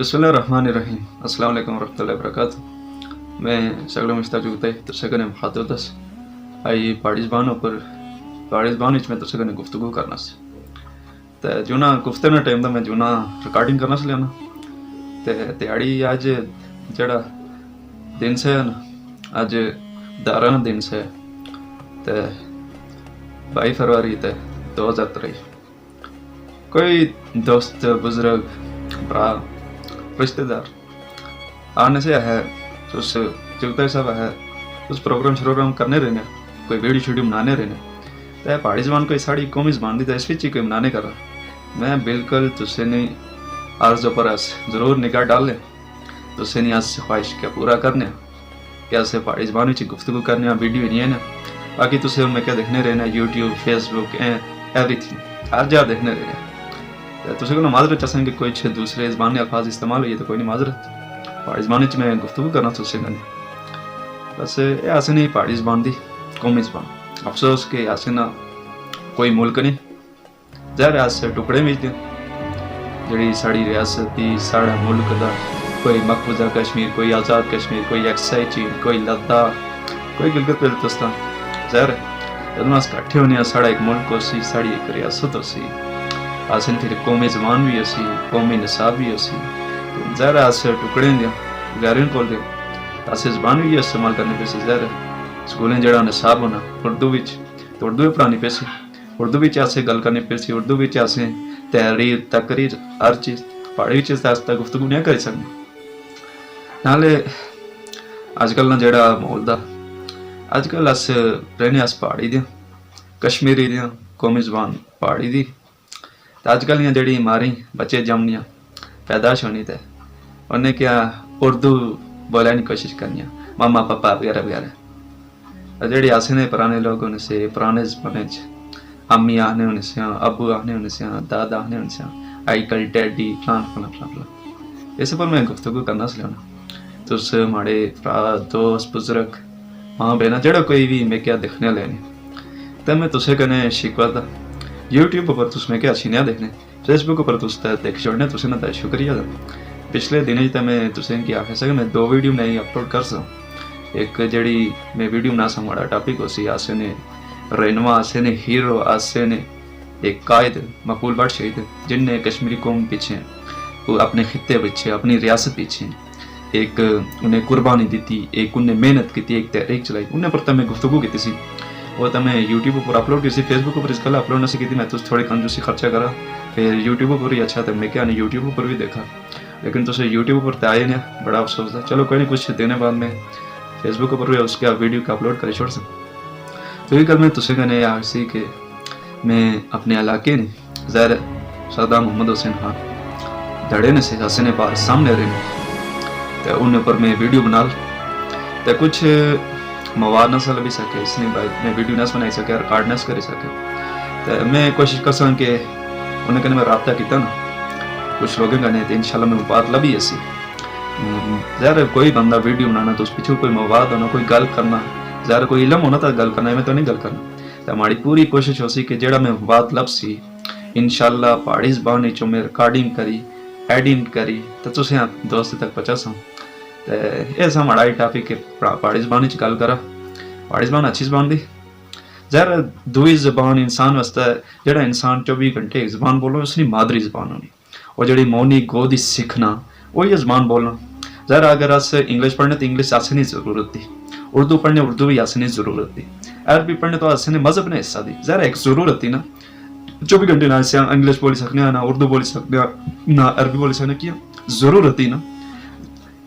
बिस्मिल्लाहिर्रहमानिर्रहीम अस्सलाम वालेकुम वरहमतुल्लाहि वबरकातुहू। मैं सगले मुश्ताक जुगते तुसे कने मुखातब आई पहाड़ी ज़बान विच मैं तुसे कने गुफ्तगू करना सी ते जुना गुफ्ते ना टाइम दा मैं जुना रिकॉर्डिंग करना सी लेना ते दिहाड़ी अज जेड़ा दिन से ना अज 11 दिन से ते 22 फरवरी ते 2023 कोई दोस्त बुजुर्ग भरा रिश्तेदार आने से है उस जुगते सब है उस प्रोग्राम करने रहने कोई वीडियो बनाने रहने तो पहाड़ी ज़बान कोई साड़ी कौमी ज़बान दी तो इस कोई बनाने कर रहा मैं बिल्कुल तुझसे नहीं अर्ज़ पर ज़रूर निगाह डाल लें तुझसे नहीं आज ख्वाहिश क्या पूरा करने क्या से पहाड़ी ज़बान में गुफ्तगू करने वीडियो नहीं है ना बाकी तुझसे मैं क्या देखने रहना यूट्यूब फेसबुक एवरीथिंग हर जगह देखने रहना तुझे को माजरत चाहें कि कोई दूसरे ज़बान अल्फाज इस्तेमाल हुई तो कोई नहीं माजरत पहाड़ी ज़बान में गुफ्तगू करना तुझसे कने बस ये आसे नहीं पहाड़ी ज़बान दी कौमी ज़बान अफसोस के आसे ना कोई मुल्क नहीं ज़ाहिर आज से टुकड़े में जी साड़ी रियासती साड़ा मुल्क का कोई मकबूजा कश्मीर कोई आज़ाद कश्मीर कोई एक्साई चीन कोई लद्दाख कोई गिलगित बल्तिस्तान ज़ाहिर जदों अस कट्ठे होने साड़ा एक मुल्क हो सी साड़ी एक रियासत हो सी असें फिर कौमी ज़बान भी असी कौमी निसाब भी असी ज़ाहिर अस टुकड़े गैरें को अस ज़बान भी इस्तेमाल करने पे ज़ाहिर स्कूलें जड़ा निसाब होना उर्दू विच तो उर्दू पढ़ानी पे उर्दू विच असें गल करनी पे उर्दू विच असें तहरीर तकरीर हर चीज़ पहाड़ी चीज़ तक गुफ्तगू नहीं कर सकते नाले अजकल ना जड़ा माहौल दा अजकल अस रहने अस पहाड़ी दियां कश्मीरी दियां कौमी ज़बान पहाड़ी दी अजकल जी मारी बच्चे जमनियाँ पैदाश होनी तो उन्हें क्या उर्दू बोलने की कोशिश करनी मामा पापा वगैरह वगैरह जी आसे ने पुराने लोग होने से पुराने ज़माने अम्मी आने होने से अबू आने होने से दादा आने होने से आई कल डैडी फलान फलान फलान फलान इस पर मैं गुफ्तगू करना लेना तुस माड़े भरा दोस्त बुजुर्ग माँ बहना जड़ा कोई भी मैं क्या दिखने लेने तो मैं तुसे कने शिकवा था यूट्यूब पर तुसमें क्या सीनिया देखने फेसबुक पर तुस देख छोड़ने तुसे ना शुक्रिया था पिछले दिन तो मैं तुसें क्या आख सक मैं 2 वीडियो नहीं अपलोड कर सकूँ एक जड़ी मैं वीडियो बना सा माड़ा टॉपिक हो सी आसे ने रहनुमा आसे ने हीरो आसे ने एक कायद मकबूल बट शहीद जिनने कश्मीरी कौम पीछे वो अपने खिते पीछे अपनी रियासत पीछे एक उन्हें कुर्बानी दी एक उन्हें मेहनत की एक तहरीक चलाई उन्हें पर मैं गुफ्तगू की सी वो तो मैं यूट्यूब पर अपलोड की फेसबुक पर इसका अपलोड नहीं की मैं तो थोड़ी कंजूसी खर्चा करा फिर यूट्यूब पर ही अच्छा तो मैं क्या नहीं यूट्यूब पर भी देखा लेकिन तो यूट्यूब पर तो आए नहीं बड़ा अफसोस था चलो कोई नहीं कुछ देने बाद में फेसबुक पर भी उसका वीडियो का अपलोड कर छोड़ सकूँ तो ये कल मैं तुझे कहने यार सी कि मैं अपने इलाके ने ज़ाहिर सरदार मोहम्मद हुसैन खान धड़े ने से हंसने पार सामने रहे तो उन पर मैं वीडियो बना तो कुछ मवाद न चल भी सके इसने मैं वीडियो न बनाई सके रिकॉर्ड न कर सके तो मैं कोशिश कर सकूँ कि उन्हें कहने मैं रबता किया ना कुछ लोगों का नहीं तो इंशाल्लाह मैं बात लभी ऐसी ज़ाहिर कोई बंदा वीडियो बनाना तो उस पीछे कोई मवाद होना कोई गल करना ज़ाहिर कोई इलम होना तो गल करना मैं तो नहीं गल करना तो हमारी पूरी कोशिश हो सी कि जेड़ा मैं बात लब सी इंशाल्लाह पहाड़ी ज़बान चो मैं रिकॉर्डिंग करी एडिट करी तो तुसें दोस्त तक पहुँचा सकूँ तो यह हमारा टॉपिक पहाड़ी ज़बान गल करा पहाड़ी ज़बान अच्छी ज़बान दी ज़ाहिर दूई ज़बान इंसान वास्ते जेड़ा इंसान 24 घंटे एक ज़बान बोलो उसकी मादरी ज़बान होनी और जी मौनी गोदी सीखना वही ज़बान बोलना ज़ाहिर अगर अस इंग्लिश पढ़ने तो इंग्लिश आसनी ज़रूरत थी उर्दू पढ़ने उर्दू भी आसनी ज़रूरत थी अरबी पढ़ने तो आसने मज़हब ने हिस्सा दी ज़ाहिर एक ज़रूरत थी ना 24 घंटे ना इंग्लिश बोली सकने ना उर्दू बोली सकने ना अरबी बोली सकने की ज़रूरत थी ना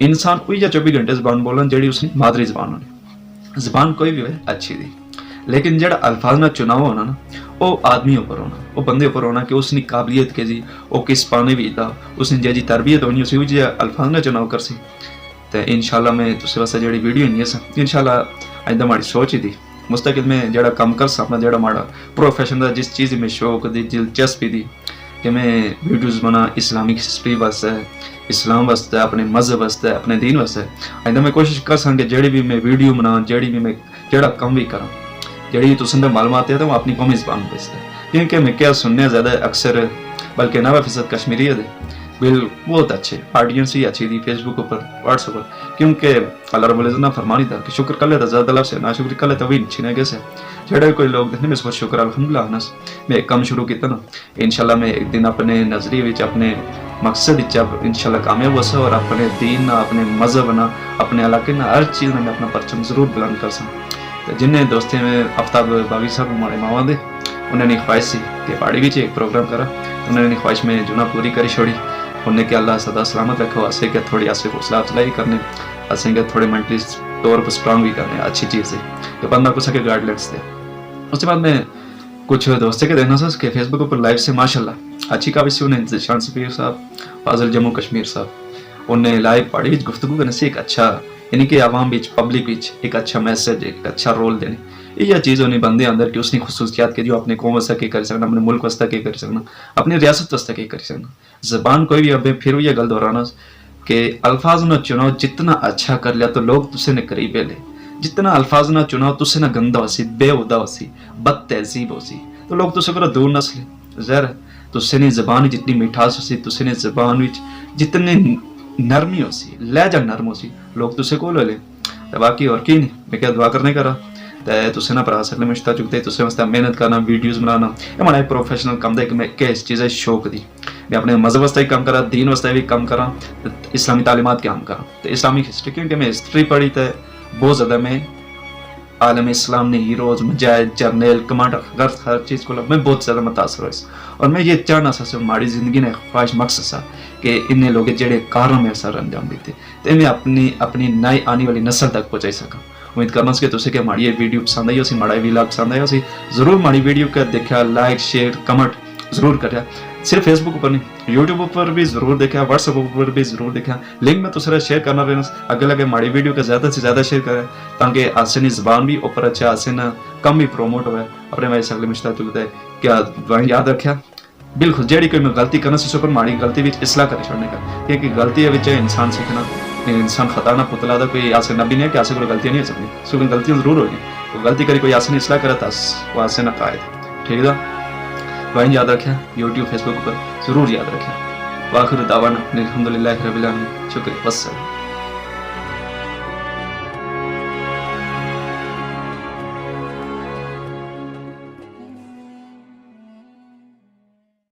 इंसान वही 24 घंटे ज़बान बोलन जी उसकी मादरी ज़बान होनी ज़बान कोई भी हो अच्छी थी लेकिन जड़ा अल्फाज ना चुनाव होना ना वो आदमी ऊपर होना वो बंदे ऊपर होना कि उसकी काबिलियत के जी वो किस पाने भी था उसने जी तरबियत होनी उसी जी अल्फाज ना चुनाव कर सी तो इंशाल्लाह मैं तुझे वास्ते जी वीडियो नहीं है इंशाल्लाह अजदा हमारी सोच ही थी मुस्तकिल में जड़ा कम कर सकना जड़ा माड़ा प्रोफेशन का जिस चीज़ में शौक दी दिलचस्पी दी कि मैं वीडियोज़ बना इस्लामिक हिस्ट्री वास्ते इस्लाम वास्ते अपने मज़हब वास्ते अपने दीन वास्ते अजदा मैं कोशिश कर सकूँ जड़ी भी मैं वीडियो बना जड़ी भी मैं जड़ा कम भी करा जड़ी तुसें मालूमात है तो वो अपनी कौमी ज़बान बेचता है क्योंकि मैं क्या सुनने ज़्यादा अक्सर बल्कि 90% कश्मीरी है بہت اچھے آڈینس ہی اچھی تھی فیس بک پر واٹس پر، کیونکہ اللہ رب العزت نے فرمانی تھا کہ شکر کر لیتا زیادہ لفظ سے، نہ شکر کر لیتا وہی چھینے کیسے جڑے کوئی لوگ دیکھنے میں اس پر شکر الحمدللہ آنس میں ایک کم شروع کیتا نا انشاءاللہ میں ایک دن اپنے نظریے وچ اپنے مقصد جب انشاءاللہ کامیاب ہو سا اور اپنے دین نہ اپنے مذہب نہ اپنے علاقے نہ ہر چیز میں اپنا پرچم ضرور بلند کر سکوں. جن دوستے میں آفتاب باغی صاحب ہمارے ماوا دے انہوں نے خواہش سی کہ پہاڑی بھی ایک پروگرام کرا، انہوں نے خواہش میں جنا پوری کری چھوڑی. انہیں کہ اللہ سدا سلامت رکھو، اسے کہ تھوڑی ایسے حوصلہ افزائی کرنے، اسے کہ تھوڑے مینٹلی طور پر اسٹرانگ بھی کرنے، اچھی چیز ہے کہ بندہ کو سکے گائیڈ لائنس دے. اس کے بعد میں کچھ دوستے کے دیکھنا تھا کہ فیس بک پر لائف سے ماشاءاللہ اچھی کافی سی انہیں ذیشان سفیر صاحب فاضل جموں کشمیر صاحب انہیں لائیو پہاڑی وچ گفتگو کرنے سے ایک اچھا یعنی کہ عوام بیچ پبلک بیچ ایک اچھا میسج ایک اچھا رول دینے یہ چیز انہیں بندے اندر کہ اس نے خصوصیات کے جو اپنے قوم واسطے کے کر سکنا، اپنے ملک واسطے کے کر سکنا، اپنی ریاست واسطے کے کر سکنا. زبان کوئی بھی ابھی پھر یہ گل دہرانا کہ الفاظ نہ چناؤ جتنا اچھا کر لیا تو لوگ تسے نے قریبے لے، جتنا الفاظ نہ چناؤ تسے نہ گندا ہو سی، بے ہدا ہو سی، بد تہذیب ہو سی تو لوگ تسے کو دور نہ سلے. ظاہر ہے تسے نے زبان جتنی مٹھاس ہو سی، تسے نے زبان جتنی نرمی ہو سی، لہجہ نرم ہو سی لوگ تسے کو لے لیں. باقی اور کی نہیں میں کیا دعا کرنے کرا تسے نہ پڑھا سکنے میں اشتہ چکتے تسے واسطے محنت کرنا، ویڈیوز بنانا یہ ہمارا ایک پروفیشنل کام دے کہ میں کہ اس چیزیں شوق دی میں اپنے مذہب واسطے کام کرا، دین واسطے بھی کام کرا، اسلامی تعلیمات کام کرا تو اسلامی ہسٹری کیونکہ میں ہسٹری پڑھی تو بہت زیادہ میں عالم اسلام نے ہیروز مجاہد جرنیل کمانڈر ہر چیز کو میں بہت زیادہ متاثر ہوئے اور میں یہ چاہنا سا ہماری زندگی نے خواہش مقصد سا کہ انہیں لوگ جڑے کاروں میں اثر انجام دیتے تو میں اپنی نئی آنے والی نسل تک پہنچائی سکا. امید کرنا کہ تسے کہ ہماری یہ ویڈیو پسند آئی ہو سی، ہمارا ویلاگ پسند آیا ہو سی، ضرور ہماری ویڈیو کا دیکھا، لائک شیئر کمنٹ ضرور کریا. صرف فیس بک پر نہیں یوٹیوب پر بھی ضرور دیکھا، واٹس ایپ پر بھی ضرور دیکھا. لنک میں دوسرا شیئر کرنا رہنا اگے لگے ہماری ویڈیو کا زیادہ سے زیادہ شیئر کریں تاکہ آسانی زبان بھی اوپر اچھا آسنا کم بھی پروموٹ ہوئے. اپنے میں سگلے مشتہ چکتا ہے کیا دعائیں یاد رکھا بالکل جیڑی کوئی میں غلطی کرنا سے پر ماڑی غلطی بھی اصلاح کر چھوڑنے کا کیونکہ غلطی ہے انسان سیکھنا انسان خطا نہ پتلا دا کوئی آسے نبی نہیں ہے کہ آسے کوئی غلطیاں نہیں ہو سکتی سو غلطیاں ضرور ہوگی تو غلطی کری کوئی آسے نہیں اصلاح کرا تھا وہ آسے نہ قائد ٹھیک ہے. دعائیں یاد رکھیں یوٹیوب فیس بک پر ضرور یاد رکھیں. واخر دعوانا الحمدللہ رب العالمین. شکریہ. والسلام.